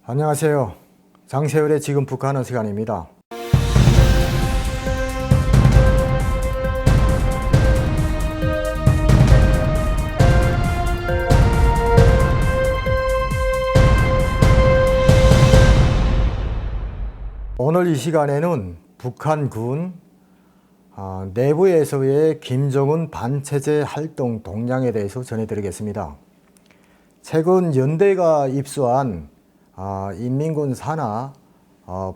안녕하세요. 장세열의 지금 북한은 시간입니다. 오늘 이 시간에는 북한군 내부에서의 김정은 반체제 활동 동향에 대해서 전해드리겠습니다. 최근 연대가 입수한 인민군 산하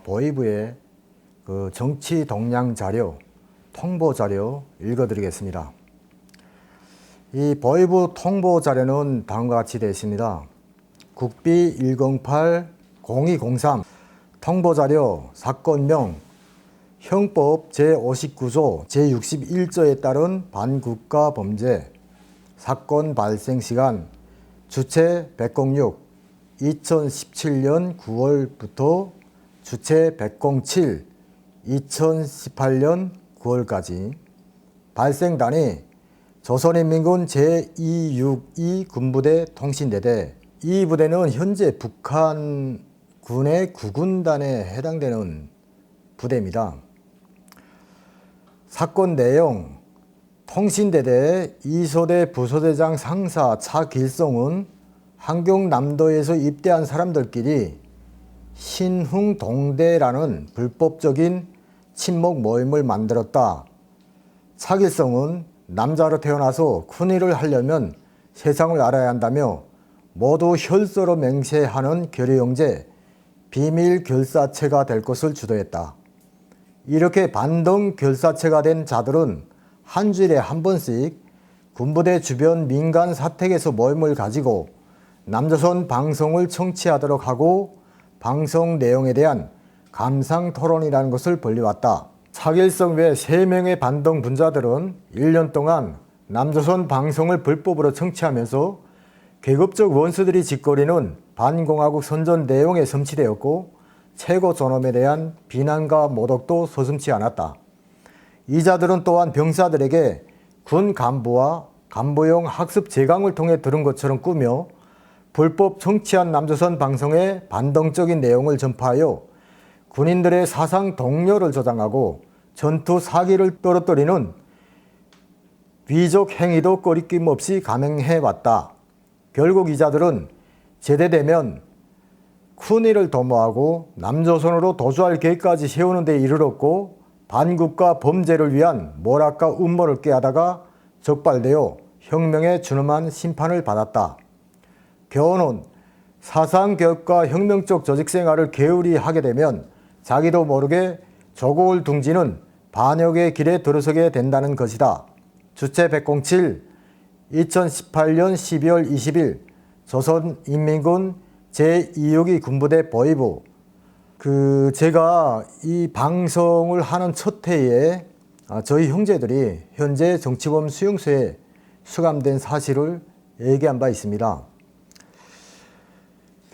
보위부의 그 정치 동향 자료, 통보 자료 읽어드리겠습니다. 이 보위부 통보 자료는 다음과 같이 되어 있습니다. 국비 108-0203 통보 자료 사건명 형법 제59조 제61조에 따른 반국가 범죄 사건 발생 시간 주체 106 2017년 9월부터 주체 107 2018년 9월까지 발생단이 조선인민군 제262 군부대 통신대대. 이 부대는 현재 북한군의 9군단에 해당되는 부대입니다. 사건 내용: 통신대대 이소대 부소대장 상사 차길성은 한경남도에서 입대한 사람들끼리 신흥동대라는 불법적인 친목 모임을 만들었다. 차길성은 남자로 태어나서 큰일을 하려면 세상을 알아야 한다며 모두 혈서로 맹세하는 결의형제 비밀 결사체가 될 것을 주도했다. 이렇게 반등 결사체가 된 자들은 한 주일에 한 번씩 군부대 주변 민간 사택에서 모임을 가지고 남조선 방송을 청취하도록 하고 방송 내용에 대한 감상 토론이라는 것을 벌려왔다. 차길성 외 3명의 반등 분자들은 1년 동안 남조선 방송을 불법으로 청취하면서 계급적 원수들이 짓거리는 반공화국 선전 내용에 섬치되었고 최고 존엄에 대한 비난과 모독도 서슴지 않았다. 이 자들은 또한 병사들에게 군 간부와 간부용 학습 재강을 통해 들은 것처럼 꾸며 불법 청취한 남조선 방송의 반동적인 내용을 전파하여 군인들의 사상 동료를 조장하고 전투 사기를 떨어뜨리는 위족 행위도 꺼리낌 없이 감행해왔다. 결국 이 자들은 제대되면 큰일을 도모하고 남조선으로 도주할 계획까지 세우는 데 이르렀고 반국가 범죄를 위한 모략과 음모를 꾀하다가 적발되어 혁명에 준엄한 심판을 받았다. 교훈은 사상교육과 혁명적 조직생활을 게으리 하게 되면 자기도 모르게 조국을 둥지는 반역의 길에 들어서게 된다는 것이다. 주체 107 2018년 12월 20일 조선인민군 제262 군부대 보위부. 제가 이 방송을 하는 첫 해에 저희 형제들이 현재 정치범 수용소에 수감된 사실을 얘기한 바 있습니다.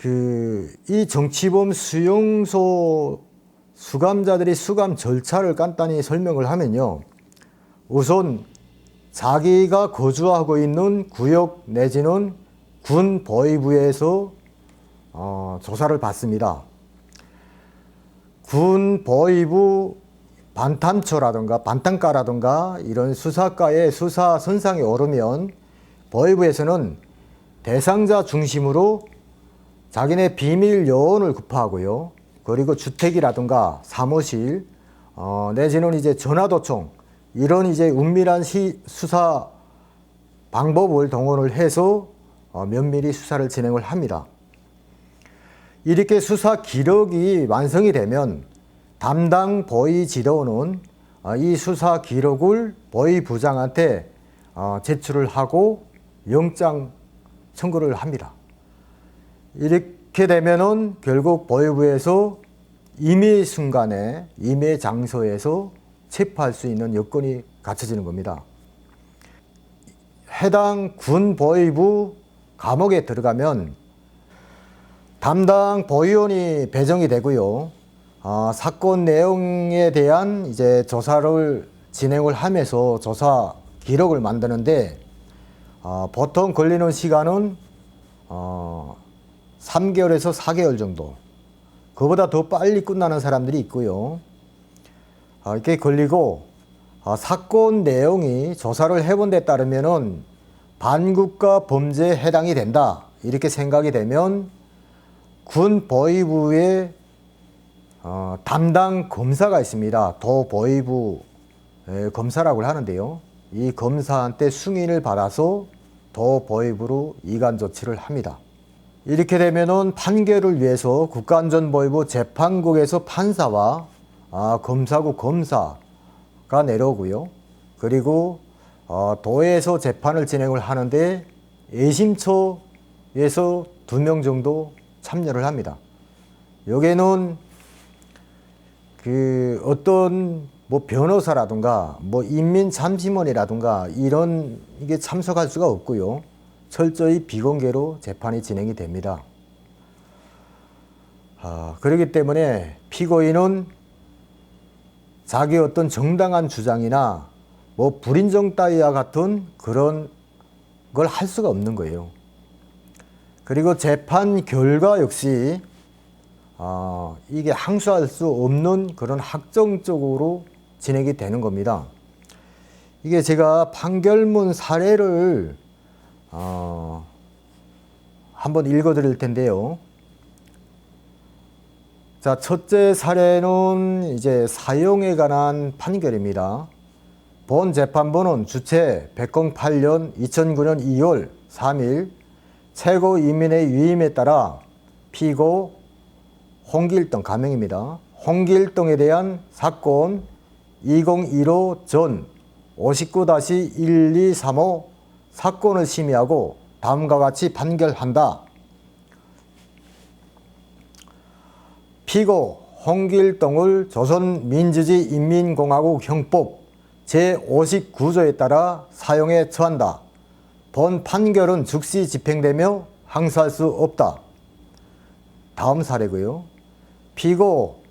이 정치범 수용소 수감자들이 수감 절차를 간단히 설명을 하면요. 우선 자기가 거주하고 있는 구역 내지는 군 보위부에서 조사를 받습니다. 군 보위부 반탐처라든가 반탐과라든가 이런 수사과의 수사 선상에 오르면 보위부에서는 대상자 중심으로 자기네 비밀 요원을 구파하고요. 그리고 주택이라든가 사무실 내지는 이제 전화도청 이런 이제 은밀한 수사 방법을 동원을 해서 면밀히 수사를 진행을 합니다. 이렇게 수사 기록이 완성이 되면 담당 보위 지도원은 이 수사 기록을 보위 부장한테 제출을 하고 영장 청구를 합니다. 이렇게 되면은 결국 보위부에서 임의 순간에 임의 장소에서 체포할 수 있는 여건이 갖춰지는 겁니다. 해당 군 보위부 감옥에 들어가면 담당 보위원이 배정이 되고요. 사건 내용에 대한 이제 조사를 진행을 하면서 조사 기록을 만드는데 보통 걸리는 시간은 3개월에서 4개월 정도 그보다 더 빨리 끝나는 사람들이 있고요. 이렇게 걸리고 사건 내용이 조사를 해본 데 따르면은 반국가 범죄에 해당이 된다 이렇게 생각이 되면 군 보위부의 담당 검사가 있습니다. 도보위부 검사라고 하는데요. 이 검사한테 승인을 받아서 도보위부로 이관 조치를 합니다. 이렇게 되면은 판결을 위해서 국가안전보위부 재판국에서 판사와 검사국 검사가 내려오고요. 그리고 도에서 재판을 진행을 하는데 예심처에서 2명 정도 참여를 합니다. 여기에는 어떤 변호사라든가 인민참심원이라든가 이런 게 참석할 수가 없고요. 철저히 비공개로 재판이 진행이 됩니다. 그렇기 때문에 피고인은 자기 어떤 정당한 주장이나 불인정 따위와 같은 그런 걸 할 수가 없는 거예요. 그리고 재판 결과 역시 이게 항소할 수 없는 그런 확정적으로 진행이 되는 겁니다. 이게 제가 판결문 사례를 한번 읽어 드릴 텐데요. 자, 첫째 사례는 이제 사형에 관한 판결입니다. 본 재판부는 주체 108년 2009년 2월 3일 최고인민회 위임에 따라 피고 홍길동 가명입니다. 홍길동에 대한 사건 2015 전 59-1235 사건을 심의하고 다음과 같이 판결한다. 피고 홍길동을 조선민주주의 인민공화국 형법 제59조에 따라 사형에 처한다. 본 판결은 즉시 집행되며 항소할 수 없다. 다음 사례고요. 피고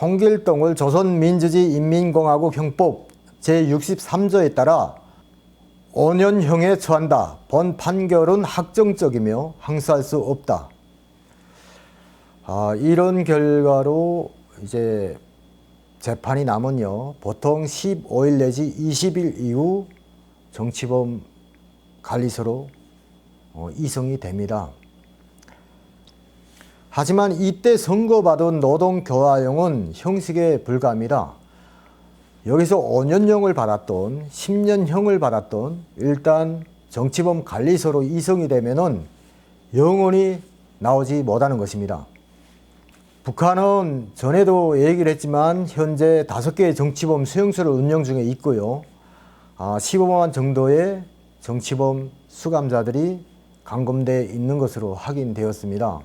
홍길동을 조선민주주의 인민공화국 형법 제63조에 따라 5년형에 처한다. 본 판결은 확정적이며 항소할 수 없다. 이런 결과로 이제 재판이 나면요, 보통 15일 내지 20일 이후 정치범 관리소로 이송이 됩니다. 하지만 이때 선고받은 노동교화형은 형식에 불과합니다. 여기서 5년형을 받았던 10년형을 받았던 일단 정치범 관리소로 이송이 되면은 영원히 나오지 못하는 것입니다. 북한은 전에도 얘기를 했지만 현재 5개의 정치범 수용소를 운영 중에 있고요. 15만 정도의 정치범 수감자들이 감금되어 있는 것으로 확인되었습니다.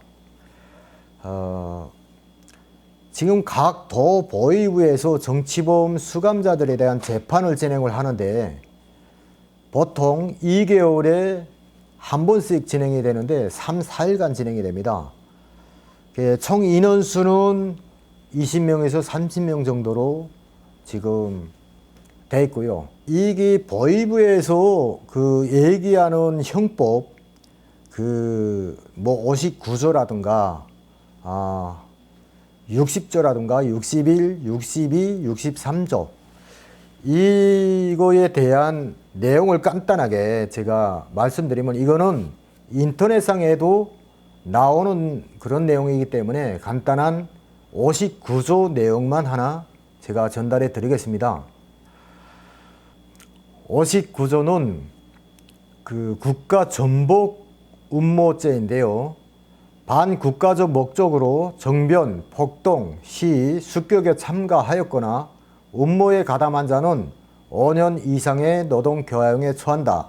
지금 각 도보위부에서 정치범 수감자들에 대한 재판을 진행을 하는데 보통 2개월에 한 번씩 진행이 되는데 3, 4일간 진행이 됩니다. 총 인원수는 20명에서 30명 정도로 지금 돼 있고요. 이게 보위부에서 얘기하는 형법 59조라든가 60조라든가 61, 62, 63조 이거에 대한 내용을 간단하게 제가 말씀드리면 이거는 인터넷상에도 나오는 그런 내용이기 때문에 간단한 59조 내용만 하나 제가 전달해 드리겠습니다. 59조는 국가전복 음모죄인데요. 반국가적 목적으로 정변, 폭동, 시위, 습격에 참가하였거나 음모에 가담한 자는 5년 이상의 노동교화형에 처한다.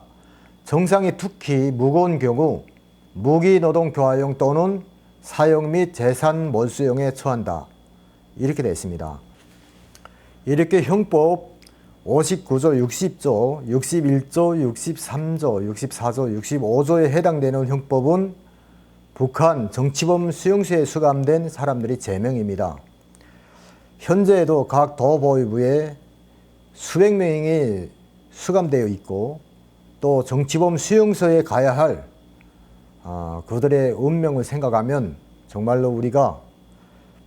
정상이 특히 무거운 경우 무기노동교화형 또는 사형 및 재산 몰수형에 처한다. 이렇게 되어 있습니다. 이렇게 형법 59조, 60조, 61조, 63조, 64조, 65조에 해당되는 형법은 북한 정치범 수용소에 수감된 사람들이 3명입니다. 현재에도 각 도보위부에 수백 명이 수감되어 있고 또 정치범 수용소에 가야 할 그들의 운명을 생각하면 정말로 우리가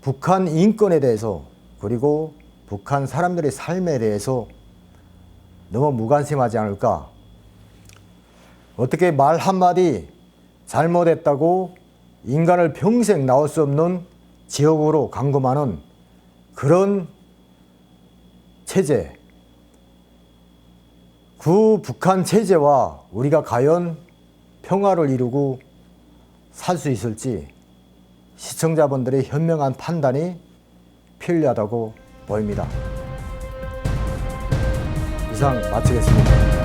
북한 인권에 대해서 그리고 북한 사람들의 삶에 대해서 너무 무관심하지 않을까? 어떻게 말 한마디 잘못했다고 인간을 평생 나올 수 없는 지옥으로 감금하는 그런 체제, 그 북한 체제와 우리가 과연 평화를 이루고 살 수 있을지 시청자분들의 현명한 판단이 필요하다고 보입니다. 이상 마치겠습니다.